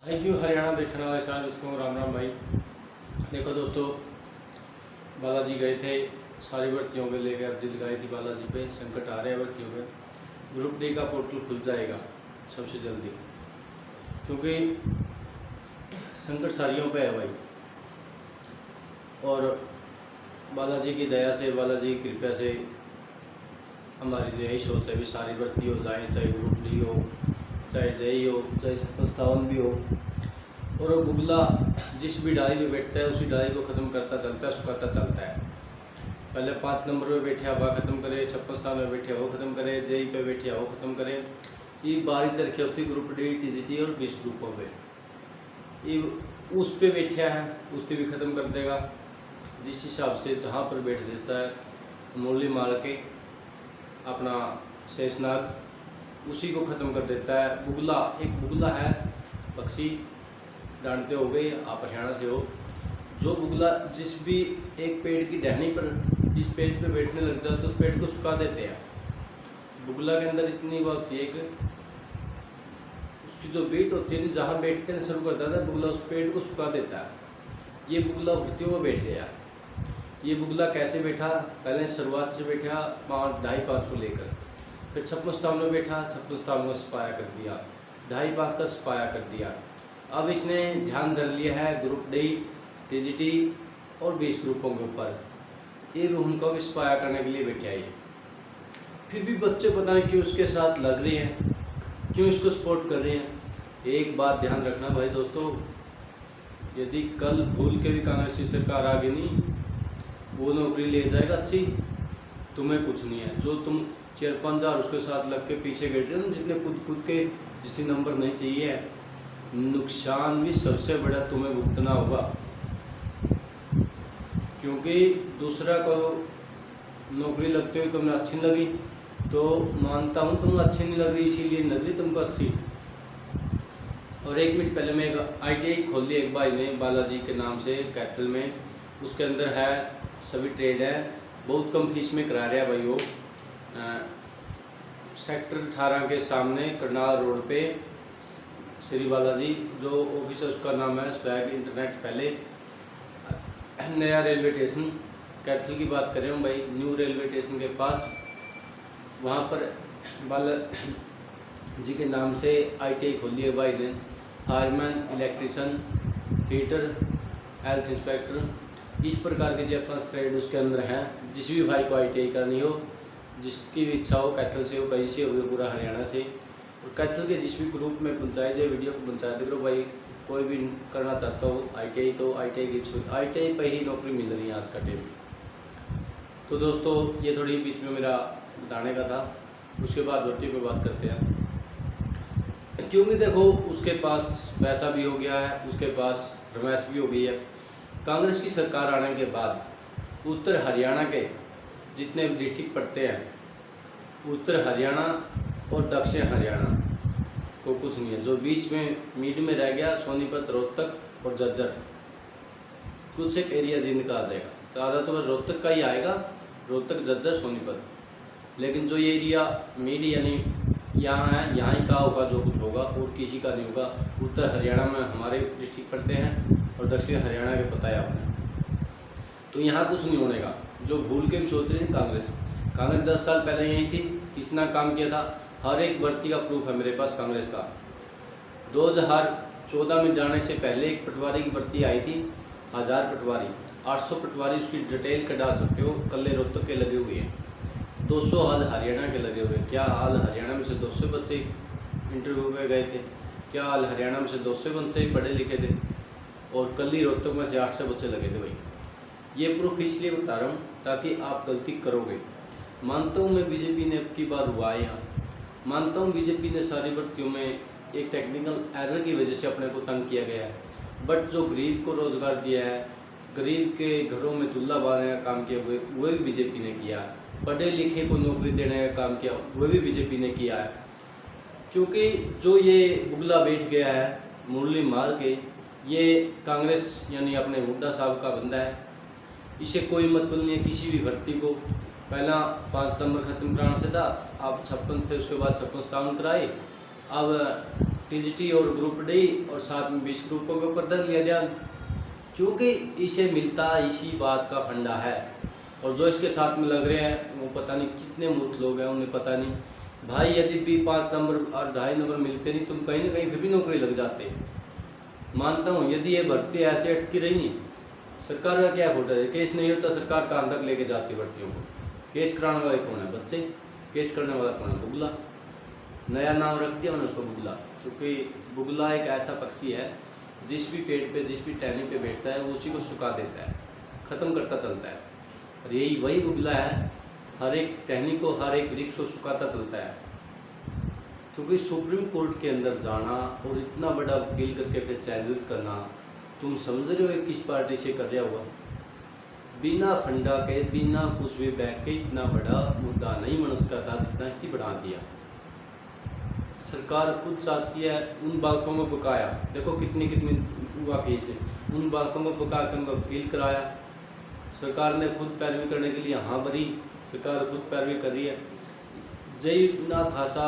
Thank you Haryana देखने वाले सारे दोस्तों, राम राम भाई। देखो दोस्तों, बालाजी गए थे सारी भर्तियों के लेकर, अर्जी लगाई थी बालाजी पे। संकट आ रहे हैं भर्तियों पे। ग्रुप डी का पोर्टल खुल जाएगा सबसे जल्दी, क्योंकि संकट सारियों पे है भाई। और बालाजी की दया से, बालाजी की कृपा से हमारी तो यही सोच है भी सारी भर्ती हो जाए, चाहे ग्रुप डी हो, चाहे जेई हो, चाहे 57 भी हो। और वो बुगला जिस भी डाई पे बैठता है उसी डाई को ख़त्म करता चलता है, सुखाता चलता है। पहले 5 नंबर पे बैठे वह ख़त्म करे, 56 में बैठे वो ख़त्म करे, जेई पे बैठे वो ख़त्म करे। ये बारी तरक्की होती ग्रुप डी, टीजीटी और 20 ग्रुपों पे। ये उस पे बैठा है उसकी भी ख़त्म कर देगा। जिस हिसाब से जहाँ पर बैठ देता है मूली मार के अपना शेषनाग उसी को ख़त्म कर देता है। बुगला, एक बुगला है पक्षी, जानते हो गए आप, हरियाणा से हो। जो बुगला जिस भी एक पेड़ की टहनी पर इस पेड़ पे बैठने लग जाता है तो उस पेड़ को सुखा देते हैं। बुगला के अंदर इतनी बात होती है कि उसकी जो बीट होती है, जहाँ बैठते शुरू करता है बुगला उस पेड़ को सुखा देता है। ये बुगला भर्तियों में बैठ गया। ये बुगला कैसे बैठा? पहले शुरुआत से बैठा 2.5 को लेकर, फिर 56 में बैठा, 56 को सफाया कर दिया, 2.5 का सफाया कर दिया। अब इसने ध्यान धर लिया है ग्रुप डी, टीजीटी और 20 ग्रुपों के ऊपर। ये भी उनको भी सफाया करने के लिए बैठे आई। फिर भी बच्चे पता नहीं क्यों उसके साथ लग रहे हैं, क्यों इसको सपोर्ट कर रहे हैं। एक बात ध्यान रखना भाई दोस्तों, यदि कल भूल के भी कांग्रेस की सरकार आ गई नहीं, वो नौकरी ले जाएगा अच्छी, तुम्हें कुछ नहीं है। जो तुम 4-5 हज़ार उसके साथ लग के पीछे बैठ रहे हो, जितने खुद के जिससे नंबर नहीं चाहिए, नुकसान भी सबसे बड़ा तुम्हें भुगतना होगा। क्योंकि दूसरा को नौकरी लगते हुए तुम्हें अच्छी नहीं लगी, तो मानता हूँ तुम्हें अच्छी नहीं लग रही, इसीलिए लग रही तुमको अच्छी। और 1 मिनट पहले मैं एक ITI खोल ली एक भाई ने बालाजी के नाम से कैथल में। उसके अंदर है सभी ट्रेड है, बहुत कम फीस में करा रहा है भाई वो। सेक्टर 18 के सामने करनाल रोड पे श्री बालाजी, जो ऑफिस है उसका नाम है स्वैग इंटरनेट। पहले नया रेलवे स्टेशन कैथल की बात कर रहे हूँ भाई, न्यू रेलवे स्टेशन के पास, वहाँ पर बाला जी के नाम से ITI खोल दी है भाई ने। Fireman, electrician, heater, health inspector, इस प्रकार के जो अपना ट्रेड उसके अंदर हैं। जिस भी भाई को ITI करनी हो, जिसकी भी इच्छा हो, कैथल से हो, कहीं से हो, पूरा हरियाणा से, और कैथल के जिस भी ग्रुप में पंचायत या वीडियो को पंचायत करो भाई, कोई भी करना चाहता हो ITI तो ITI की ITI पर ही नौकरी मिल रही है आज का टाइम। तो दोस्तों ये थोड़ी बीच में मेरा बताने का था, उसके बाद भर्ती पे बात करते हैं। क्योंकि देखो उसके पास पैसा भी हो गया है, उसके पास फरमाइश भी हो गई है। कांग्रेस की सरकार आने के बाद उत्तर हरियाणा के जितने डिस्ट्रिक्ट पड़ते हैं, उत्तर हरियाणा और दक्षिण हरियाणा को कुछ नहीं है। जो बीच में मीड में रह गया सोनीपत, रोहतक और झज्जर, कुछ एक एरिया जिंद का आ जाएगा। ज़्यादा तो बस रोहतक का ही आएगा, रोहतक, झज्जर, सोनीपत। लेकिन जो ये एरिया मीड यानी यहाँ है, यहाँ ही का होगा जो कुछ होगा, और किसी का नहीं होगा। उत्तर हरियाणा में हमारे डिस्ट्रिक्ट पड़ते हैं और दक्षिण हरियाणा के पता है आपने, तो यहाँ कुछ नहीं होने का। जो भूल के भी सोच रहे हैं कांग्रेस 10 साल पहले यही थी, कितना काम किया था। हर एक भर्ती का प्रूफ है मेरे पास कांग्रेस का। 2014 में जाने से पहले एक पटवारी की भर्ती आई थी, 1000 पटवारी, 800 पटवारी, उसकी डिटेल कटा सकते हो। कल्ले रोहतक के लगे हुए हैं, 200 हाल हरियाणा के लगे हुए हैं। क्या हाल हरियाणा में से 200 बच्चे इंटरव्यू में गए थे? क्या हाल हरियाणा में से 200 बच्चे पढ़े लिखे थे? और कल्ली रोहतक में से 800 बच्चे लगे थे भाई। ये प्रूफ इसलिए बता रहा हूँ ताकि आप गलती करोगे। मानता हूँ मैं बीजेपी ने अब की बार हुआ है यहाँ, मानता हूँ बीजेपी ने सारी भर्तियों में एक टेक्निकल एरर की वजह से अपने को तंग किया गया है। बट जो गरीब को रोज़गार दिया है, गरीब के घरों में चूल्हा बांधने का काम किया हुए वह भी बीजेपी ने किया है। पढ़े लिखे को नौकरी देने का काम किया वह भी बीजेपी ने किया है। क्योंकि जो ये बुगला बैठ गया है मुरली मार के, ये कांग्रेस यानी अपने हुड्डा साहब का बंदा है। इसे कोई मतलब नहीं है किसी भी भर्ती को। पहला 5 नंबर ख़त्म कराना से था, अब 56, फिर उसके बाद 56 कराए। अब टीजीटी और ग्रुप डी और साथ में 20 ग्रुपों के ऊपर दर लिया ध्यान, क्योंकि इसे मिलता इसी बात का फंडा है। और जो इसके साथ में लग रहे हैं वो पता नहीं कितने मूर्ख लोग हैं, उन्हें पता नहीं भाई यदि भी 5 नंबर और 2.5 नंबर मिलते नहीं तुम कहीं ना कहीं फिर भी नौकरी लग जाते। मानता हूँ यदि ये भर्ती ऐसे अटकी रही नहीं, सरकार का क्या खोटा है, केस नहीं होता सरकार कहाँ तक लेके जाती भर्तियों को। केस कराने वाले कौन है, बच्चे, केस करने वाला कौन है, बुगला। नया नाम रख दिया मैंने उसको बुगला, क्योंकि बुगला एक ऐसा पक्षी है जिस भी पेड़ पे जिस भी टहनी पे बैठता है वो उसी को सुखा देता है, ख़त्म करता चलता है। और यही वही बुगला है, हर एक टहनी को हर एक वृक्ष को सुखाता चलता है। क्योंकि सुप्रीम कोर्ट के अंदर जाना और इतना बड़ा वकील करके फिर चैलेंज करना, तुम समझ रहे हो किस पार्टी से कर रहा हुआ, बिना फंडा के बिना कुछ भी बैक के इतना बड़ा मुद्दा नहीं मनुष्य का था जितना इसकी बढ़ा दिया। सरकार खुद चाहती है उन बालकों को पकाया, देखो कितनी कितनी हुआ केस है, उन बालकों को पका कर उनका वकील कराया। सरकार ने खुद पैरवी करने के लिए हाँ भरी, सरकार खुद पैरवी कर रही है। जय ना खासा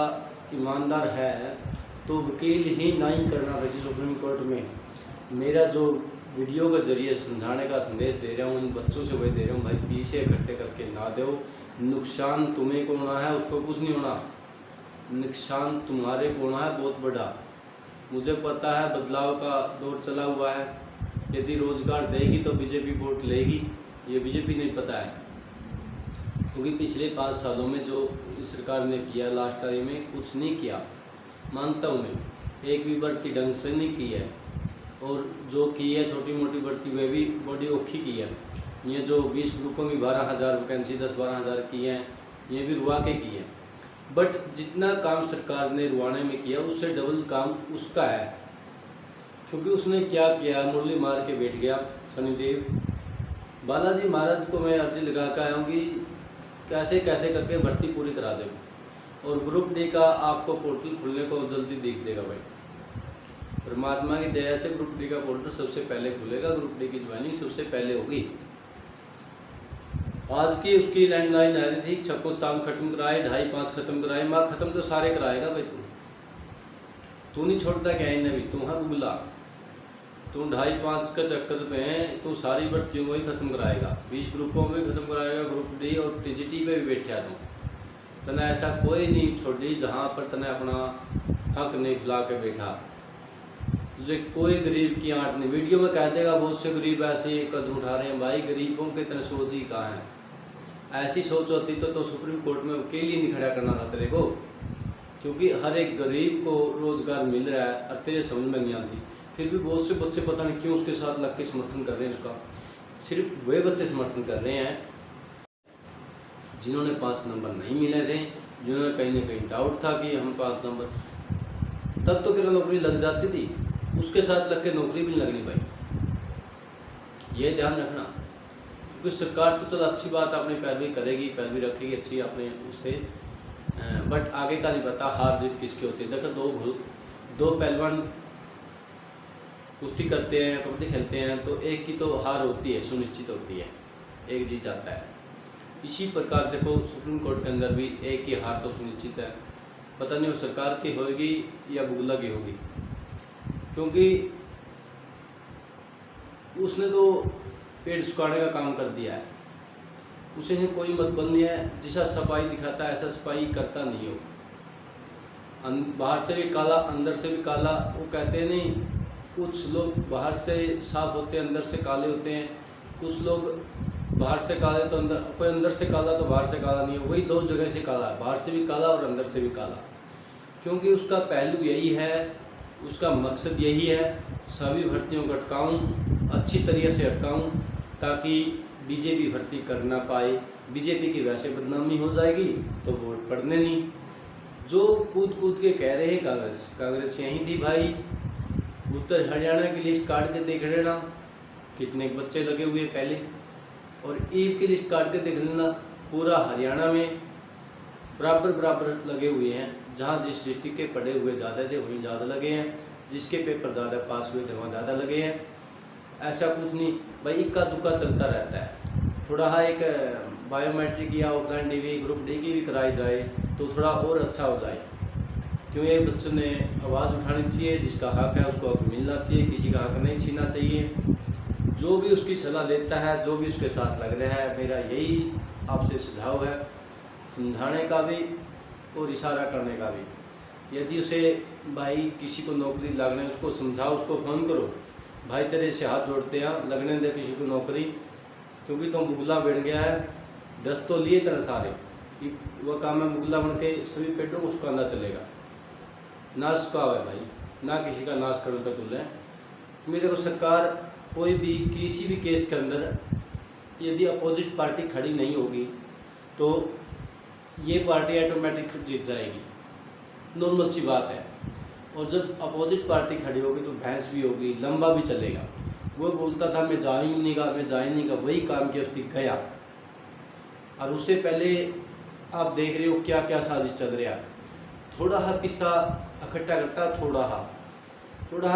ईमानदार है तो वकील ही नहीं करना वैसे सुप्रीम कोर्ट में। मेरा जो वीडियो के जरिए समझाने का संदेश दे रहा हूँ उन बच्चों से वही दे रहा हूँ, भाई पीछे इकट्ठे करके ना दो, नुकसान तुम्हें को होना है उसको कुछ नहीं होना, नुकसान तुम्हारे को होना है बहुत बड़ा। मुझे पता है बदलाव का दौर चला हुआ है, यदि रोजगार देगी तो बीजेपी वोट लेगी, ये बीजेपी नहीं पता है। क्योंकि पिछले 5 सालों में जो सरकार ने किया लास्ट टाइम में कुछ नहीं किया, मानता हूँ मैं, एक भी भर्ती ढंग से नहीं की है, और जो की है छोटी मोटी भर्ती वे भी बड़ी औखी की है। ये जो 20 ग्रुपों की 12,000 वैकेंसी 10-12 हज़ार की हैं, ये भी रुआ के की है। बट जितना काम सरकार ने रुआने में किया उससे डबल काम उसका है, क्योंकि उसने क्या किया, मुरली मार के बैठ गया शनिदेव। बालाजी महाराज को मैं अर्जी लगा कर आया हूँ कि कैसे कैसे करके भर्ती पूरी करा दे, और ग्रुप डी का आपको पोर्टल खुलने को जल्दी दिख देगा भाई। परमात्मा की दया से ग्रुप डी का पोर्टल सबसे पहले खुलेगा, ग्रुप डी की ज्वाइनिंग सबसे पहले होगी। आज की उसकी लैंडलाइन आ रही थी 56 काम खत्म कराए, 2.5-5 खत्म कराए, माँ खत्म तो सारे कराएगा भाई। तू नहीं छोड़ता क्या इन्हें भी, तू हाँ बुगला, तू 2.5-5 का चक्कर पे है, तू सारी भर्तियों को ही खत्म कराएगा, 20 ग्रुपों में भी खत्म कराएगा, ग्रुप डी और टीजीटी पे भी बैठा तू। तने ऐसा कोई नहीं छोड़ी जहाँ पर तने अपना हक नहीं खिला के बैठा, तुझे कोई गरीब की आंट नहीं। वीडियो में कह देगा बहुत से गरीब ऐसे कदम उठा रहे हैं, भाई गरीबों के इतने सोच ही कहाँ है। ऐसी सोच होती तो सुप्रीम कोर्ट में वकील ही नहीं खड़ा करना था तेरे को, क्योंकि हर एक गरीब को रोजगार मिल रहा है और तेरे समझ में नहीं आती। फिर भी बहुत से बच्चे पता नहीं क्यों उसके साथ लग के समर्थन कर रहे हैं उसका। सिर्फ वे बच्चे समर्थन कर रहे हैं जिन्होंने 5 नंबर नहीं मिले थे, जिन्होंने कहीं ना कहीं डाउट था कि हम 5 नंबर, तब तो क्या नौकरी लग जाती थी, उसके साथ लग के नौकरी भी नहीं लगनी भाई, ये ध्यान रखना। क्योंकि सरकार तो अच्छी बात अपनी पैरवी करेगी, पैरवी रखेगी अच्छी अपने उससे, बट आगे का नहीं पता हार जीत किसकी होती है। देखो दो पहलवान कुश्ती करते हैं, कबड्डी खेलते हैं, तो एक की तो हार होती है, सुनिश्चित होती है, एक जीत जाता है। इसी प्रकार देखो सुप्रीम कोर्ट के अंदर भी एक की हार तो सुनिश्चित है, पता नहीं वो सरकार की होगी या बुगला की होगी, क्योंकि उसने तो पेड़ सुखाने का काम कर दिया है। उसे कोई मतलब नहीं है, जैसा सफाई दिखाता है ऐसा सफाई करता नहीं हो। बाहर से भी काला अंदर से भी काला, वो कहते हैं नहीं, कुछ लोग बाहर से साफ होते हैं अंदर से काले होते हैं, कुछ लोग बाहर से काले तो अंदर, कोई अंदर से काला तो बाहर से काला नहीं है, वही 2 जगह से काला है, बाहर से भी काला और अंदर से भी काला। क्योंकि उसका पहलू यही है, उसका मकसद यही है, सभी भर्तियों को अटकाऊँ, अच्छी तरीके से अटकाऊँ, ताकि बीजेपी भर्ती कर ना पाए। बीजेपी की वैसे बदनामी हो जाएगी तो वोट पड़ने नहीं। जो कूद के कह रहे हैं कांग्रेस यहीं थी भाई, उत्तर हरियाणा की लिस्ट काट के देख लेना कितने बच्चे लगे हुए पहले, और ईव की लिस्ट काट के देख लेना पूरा हरियाणा में बराबर लगे हुए हैं। जहाँ जिस डिस्ट्रिक्ट के पढ़े हुए ज़्यादा थे वहीं ज़्यादा लगे हैं, जिसके पेपर ज़्यादा पास हुए थे वहाँ ज़्यादा लगे हैं। ऐसा कुछ नहीं भाई, इक्का दुक्का चलता रहता है। थोड़ा एक बायोमेट्रिक या ऑफलाइन डिग्री ग्रुप डी की भी कराई जाए तो थोड़ा और अच्छा हो जाए, क्योंकि एक बच्चों ने आवाज़ उठानी चाहिए, जिसका हक है उसको हक मिलना चाहिए, किसी का हक नहीं छीनना चाहिए। जो भी उसकी सलाह देता है, जो भी उसके साथ लग रहा है, मेरा यही आपसे सुझाव है, समझाने का भी और इशारा करने का भी। यदि उसे भाई किसी को नौकरी लगना, उसको समझाओ, उसको फ़ोन करो, भाई तेरे से हाथ जोड़ते हैं, लगने दे किसी को नौकरी, क्योंकि तुम बुगला बैठ गया है। 10 तो लिए तेरे सारे, वह काम है बुगला बन के सभी पेटों को उसका अंदर चलेगा। नाश का है भाई, ना किसी का नाश करो का तुल है। मेरे को सरकार कोई भी किसी भी केस के अंदर यदि अपोजिट पार्टी खड़ी नहीं होगी तो ये पार्टी ऑटोमेटिक जीत जाएगी, नॉर्मल सी बात है। और जब अपोजिट पार्टी खड़ी होगी तो भैंस भी होगी, लंबा भी चलेगा। वो बोलता था मैं जा ही नहीं गा, मैं जा ही नहीं गा, वही काम किया, उसकी गया। और उससे पहले आप देख रहे हो क्या क्या साजिश चल रहा है। थोड़ा हा किस्सा इकट्ठा करता, थोड़ा हा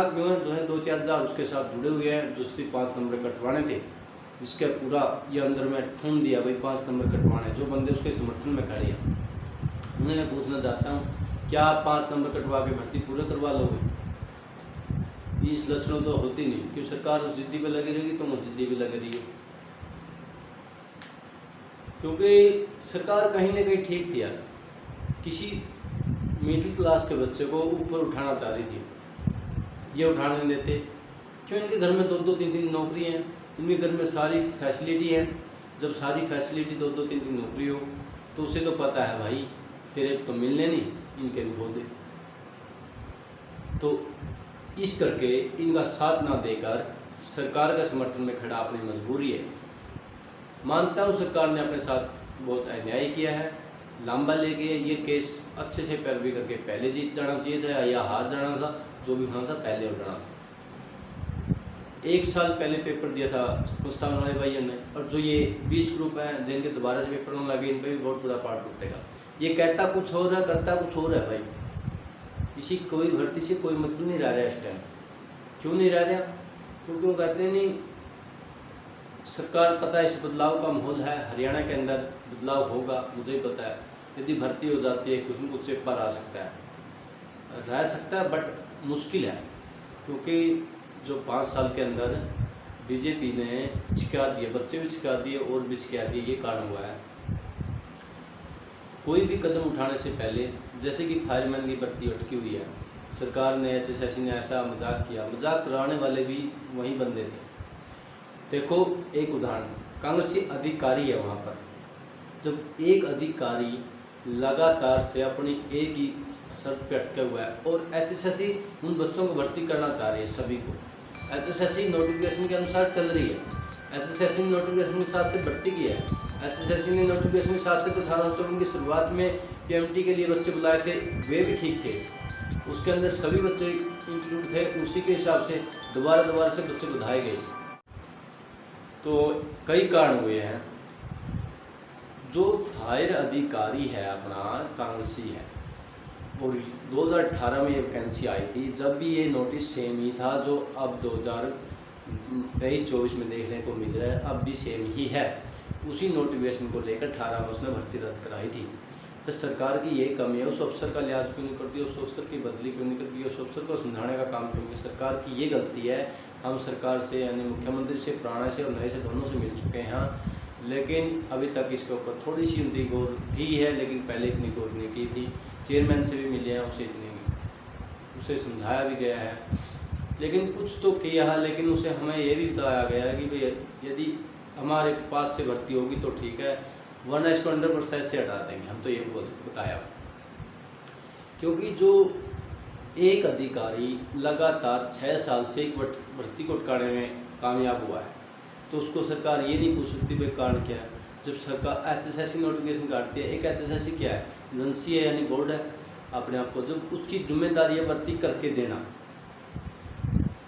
क्यों है, जो है 2-4 हज़ार उसके साथ जुड़े हुए हैं, जो उसके 5 नंबर कटवाने थे, जिसके पूरा ये अंदर में ठून दिया भाई 5 नंबर कटवाने। जो बंदे उसके समर्थन में खड़े हैं उन्हें मैं पूछना चाहता हूँ, क्या आप 5 नंबर कटवा के भर्ती पूरा करवा लोगे? इस लक्षणों तो होती नहीं, क्योंकि सरकार उस जिद्दी पे लगी रहेगी, तुम उस जिद्दी पे लगे रही हो। क्योंकि सरकार कहीं ना कहीं ठीक थी यार, किसी मिडिल क्लास के बच्चे को ऊपर उठाना चाह रही थी, ये उठाने नहीं देते। क्यों? इनके घर में 2-2-3-3 नौकरी हैं, इनके घर में सारी फैसिलिटी है। जब सारी फैसिलिटी 2-2-3-3 नौकरी हो तो उसे तो पता है भाई तेरे तो मिलने नहीं, इनके भी हो दे। तो इस करके इनका साथ ना देकर सरकार का समर्थन में खड़ा अपनी मजबूरी है। मानता हूँ सरकार ने अपने साथ बहुत अन्याय किया है, लंबा ले गए। ये केस अच्छे से पैरवी करके पहले जीत जाना चाहिए था या हार जाना था, जो भी होना था पहले हो जाना था। 1 साल पहले पेपर दिया था मुस्तान वाले भाइयों ने, और जो ये 20 ग्रुप हैं जिनके दोबारा से पेपर होने लगे, इन पर भी बहुत बड़ा पार्ट टूटेगा। ये कहता कुछ और है, करता कुछ और है भाई। इसी कोई भर्ती से कोई मतलब नहीं रह रहा इस टाइम। क्यों नहीं रह रहा? क्योंकि वो कहते नहीं, सरकार पता है इस बदलाव का माहौल है, हरियाणा के अंदर बदलाव होगा, मुझे ही पता है। यदि भर्ती हो जाती है कुछ न कुछ से पर आ सकता है, रह सकता है, बट मुश्किल है। क्योंकि जो 5 साल के अंदर बीजेपी ने छिका दिए, बच्चे भी छिका दिए और भी छिका दिए, ये कारण हुआ है। कोई भी कदम उठाने से पहले, जैसे कि फायरमैन की भर्ती अटकी हुई है, सरकार ने HSSC ने ऐसा मजाक किया, मजाक कराने वाले भी वही बंदे थे। देखो एक उदाहरण, कांग्रेसी अधिकारी है वहाँ पर, जब एक अधिकारी लगातार से अपनी एक ही शर्त पे अटका हुआ है और HSSC उन बच्चों को भर्ती करना चाह रही है, सभी को HSSC नोटिफिकेशन के अनुसार चल रही है। HSSC ने नोटिफिकेशन के साथ से भर्ती की है। HSSC ने नोटिफिकेशन के साथ से तो 1854 की शुरुआत में PMT के लिए बच्चे बुलाए थे, वे भी ठीक थे, उसके अंदर सभी बच्चे इंक्लूड थे, उसी के हिसाब से दोबारा से बच्चे बुलाए गए। तो कई कारण हुए हैं। जो फायर अधिकारी है अपना कांग्रेसी है, और 2018 में ये वैकेंसी आई थी, जब भी ये नोटिस सेम ही था जो अब 2023-24 में देखने को मिल रहा है, अब भी सेम ही है। उसी नोटिफिकेशन को लेकर 18 में उसने भर्ती रद्द कराई थी। तो सरकार की ये कमी है, उस अफसर का लिहाज क्यों नहीं करती, उस अफसर की बदली क्यों नहीं करती, उस अफसर को समझाने का काम क्यों नहीं? सरकार की ये गलती है। हम सरकार से यानी मुख्यमंत्री से, पुराने से और नए से, दोनों से मिल चुके हैं, लेकिन अभी तक इसके ऊपर थोड़ी सी उनकी गौर की है, लेकिन पहले इतनी गौर नहीं की थी। चेयरमैन से भी मिले हैं, उसे समझाया भी गया है, लेकिन कुछ तो किया है। लेकिन उसे हमें ये भी बताया गया है कि भाई यदि हमारे पास से भर्ती होगी तो ठीक है, वरना इसको 100% से हटा देंगे, हम तो ये बताया। क्योंकि जो एक अधिकारी लगातार 6 साल से एक भर्ती को अटकाने में कामयाब हुआ है, तो उसको सरकार ये नहीं पूछ सकती भाई कारण क्या है। जब सरकार HSSC नोटिफिकेशन काटती है, एक HSSC क्या है, एजेंसी है यानी बोर्ड है अपने आप को, जब उसकी जिम्मेदारी है भर्ती करके देना।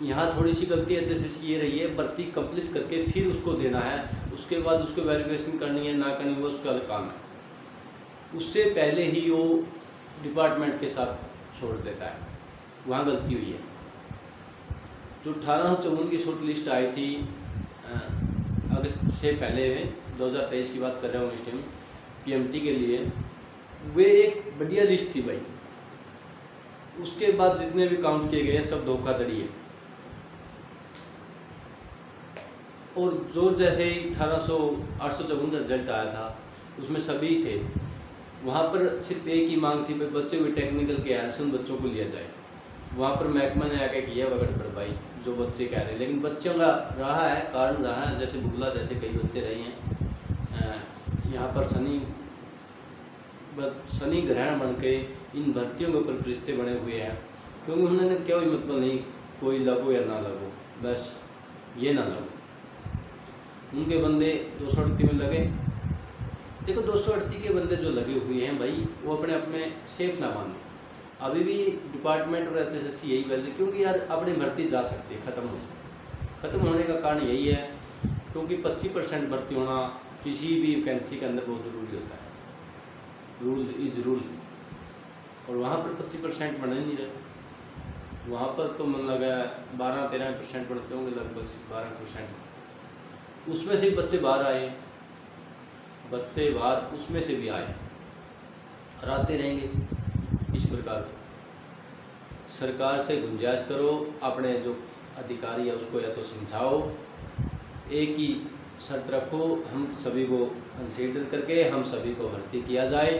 यहाँ थोड़ी सी गलती HSSC ये रही है, भर्ती कंप्लीट करके फिर उसको देना है, उसके बाद उसको वेरिफिकेशन करनी है ना करनी, वो उसका काम है। उससे पहले ही वो डिपार्टमेंट के साथ छोड़ देता है, वहाँ गलती हुई है। जो 1854 की शॉर्ट लिस्ट आई थी अगस्त से पहले, 2023 की बात कर रहा हूँ इस टाइम, PMT के लिए, वे एक बढ़िया लिस्ट थी भाई। उसके बाद जितने भी काउंट किए गए सब धोखाधड़ी है। और जो जैसे ही 854 रिजल्ट आया था उसमें सभी थे, वहाँ पर सिर्फ एक ही मांग थी, बच्चे हुए टेक्निकल के हेल्प से उन बच्चों को लिया जाए। वहाँ पर महकमा ने आके किया वगैरह भरपाई जो बच्चे कह रहे हैं, लेकिन बच्चों का रहा है कारण रहा है, जैसे बुगला जैसे कई बच्चे रहे हैं। यहाँ पर शनि ग्रहण बन के इन भर्तियों के ऊपर रिश्ते बने हुए हैं, क्योंकि उन्होंने कोई मतलब नहीं कोई लगो या ना लगो, बस ये ना लगो। उनके बंदे 238 में लगे। देखो 238 के बंदे जो लगे हुए हैं भाई, वो अपने आप में सेफ ना माने। अभी भी डिपार्टमेंट और SSC यही बोलते हैं, क्योंकि यार अपनी भर्ती जा सकती है, ख़त्म होने का कारण यही है क्योंकि 25% भर्ती होना किसी भी वैकेंसी के अंदर बहुत ज़रूरी होता है। Rule is rule. और वहाँ पर 25% बन ही नहीं रहे। वहाँ पर तो मन लगा 12-13% बढ़ते होंगे, लगभग 12%। उसमें से बच्चे बाहर आए, उसमें से भी आए और आते रहेंगे। इस प्रकार सरकार से गुंजाइश करो, अपने जो अधिकारी है उसको या तो समझाओ, एक ही शर्त रखो, हम सभी को कंसीडर करके हम सभी को भर्ती किया जाए,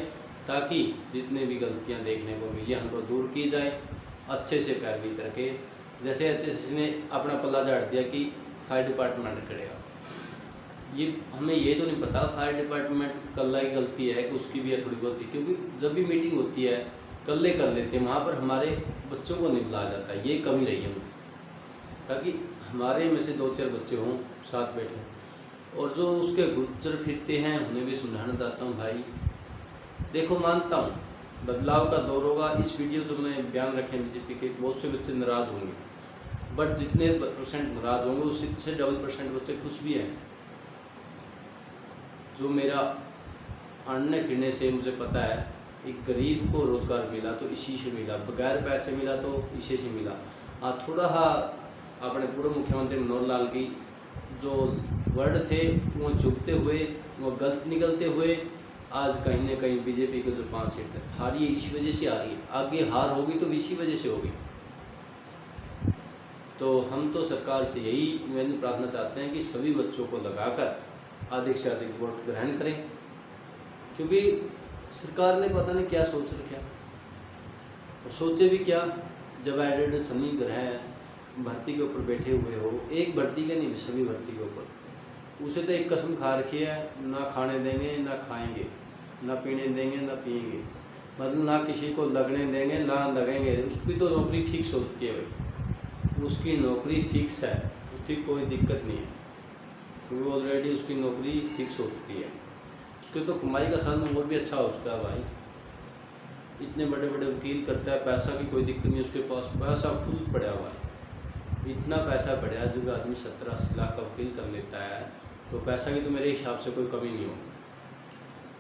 ताकि जितने भी गलतियां देखने को मिली हमको दूर की जाए, अच्छे से पैरवी करके। जैसे SSC ने अपना पल्ला झाड़ दिया कि फायर डिपार्टमेंट करेगा, ये हमें ये तो नहीं पता फायर डिपार्टमेंट कल्ला की गलती है कि उसकी भी है थोड़ी बहुत, क्योंकि जब भी मीटिंग होती है कल्ले कर लेते हैं, वहाँ पर हमारे बच्चों को नहीं बुलाया जाता है, ये कमी रही है ताकि हमारे में से 2-4 बच्चे हों साथ बैठे। और जो उसके गुजर फिरते हैं उन्हें भी समझाना चाहता हूँ, भाई देखो मानता हूँ बदलाव का दौर होगा। इस वीडियो जो मैंने बयान रखे BJP के, बहुत से बच्चे नाराज़ होंगे, बट जितने % नाराज़ होंगे उससे डबल % बच्चे खुश भी हैं। जो मेरा आने फिरने से मुझे पता है, एक गरीब को रोज़गार मिला तो इसी से मिला, बगैर पैसे मिला तो इसी से मिला। थोड़ा अपने पूर्व मुख्यमंत्री मनोहर लाल की जो वर्ड थे वो झुकते हुए, वो गलत निकलते हुए आज कहीं ना कहीं BJP के जो 5 सीट हारी है, इसी वजह से आ रही है। आगे हार होगी तो इसी वजह से होगी। तो हम तो सरकार से यही मैंने प्रार्थना चाहते हैं कि सभी बच्चों को लगाकर अधिक से अधिक वोट ग्रहण करें, क्योंकि सरकार ने पता नहीं क्या सोच रखा, और सोचे भी क्या जब एडेड शनि ग्रह भर्ती के ऊपर बैठे हुए हो, एक भर्ती के नहीं सभी भर्ती के ऊपर। उसे तो एक कसम खा रखी है, ना खाने देंगे ना खाएंगे, ना पीने देंगे ना पिएंगे, मतलब ना किसी को लगने देंगे ना लगेंगे। उसकी तो नौकरी फिक्स हो चुकी है भाई, उसकी नौकरी फिक्स है, उसकी कोई दिक्कत नहीं है, क्योंकि ऑलरेडी उसकी नौकरी फिक्स हो चुकी है। उसके तो कमाई का साधन और भी अच्छा हो चुका है भाई, इतने बड़े बड़े वकील करता है, पैसा की कोई दिक्कत नहीं, उसके पास पैसा फुल पड़ा हुआ है। इतना पैसा पड़ा जब आदमी 70-80 लाख का वकील कर लेता है, तो पैसा की तो मेरे हिसाब से कोई कमी नहीं हो।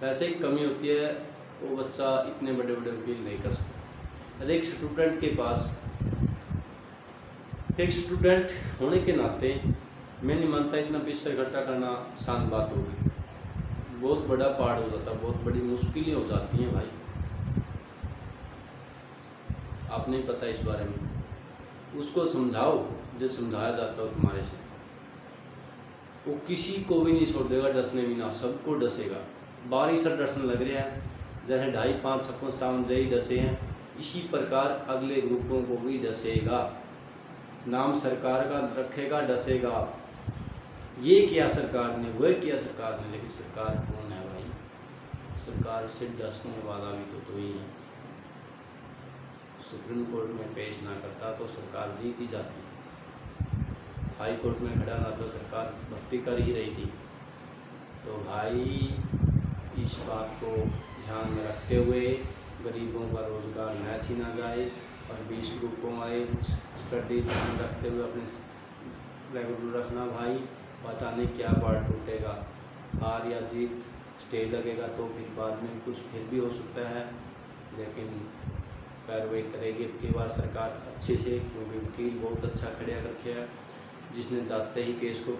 पैसे की कमी होती है, वो बच्चा इतने बड़े बड़े वकील नहीं कर सकता। एक स्टूडेंट के पास, एक स्टूडेंट होने के नाते मैं नहीं मानता इतना पैसा इकट्ठा करना आसान बात होगी। बहुत बड़ा पहाड़ हो जाता, बहुत बड़ी मुश्किलें हो जाती हैं भाई, आप नहीं पता इस बारे में। उसको समझाओ जो समझाया जाता हो तुम्हारे से, वो किसी को भी नहीं छोड़ देगा, डसने भी ना, सबको डसेगा। बारिश से डसने लग रहा है, जैसे 2.5, 5, 56, 57 जय डसे हैं, इसी प्रकार अगले ग्रुपों को भी डसेगा। नाम सरकार का रखेगा, डसेगा। ये किया सरकार ने, वह किया सरकार ने, लेकिन सरकार कौन है भाई? सरकार से डसने वाला भी तो ही है। सुप्रीम कोर्ट में पेश ना करता तो सरकार जीत ही जाती, हाई कोर्ट में खड़ा ना तो सरकार भर्ती कर ही रही थी। तो भाई इस बात को ध्यान में रखते हुए गरीबों का रोज़गार न छीना जाए, और 20 ग्रुपों वाले स्टडी ध्यान रखते हुए अपने रेगुलर रखना भाई। पता नहीं क्या पार्ट टूटेगा, हार या जीत, स्टे लगेगा तो फिर बाद में कुछ फिर भी हो सकता है, लेकिन पैरवी करेगी अब की बार सरकार अच्छे से, क्योंकि वकील बहुत अच्छा खड़ा रखे है, जिसने जाते ही केस को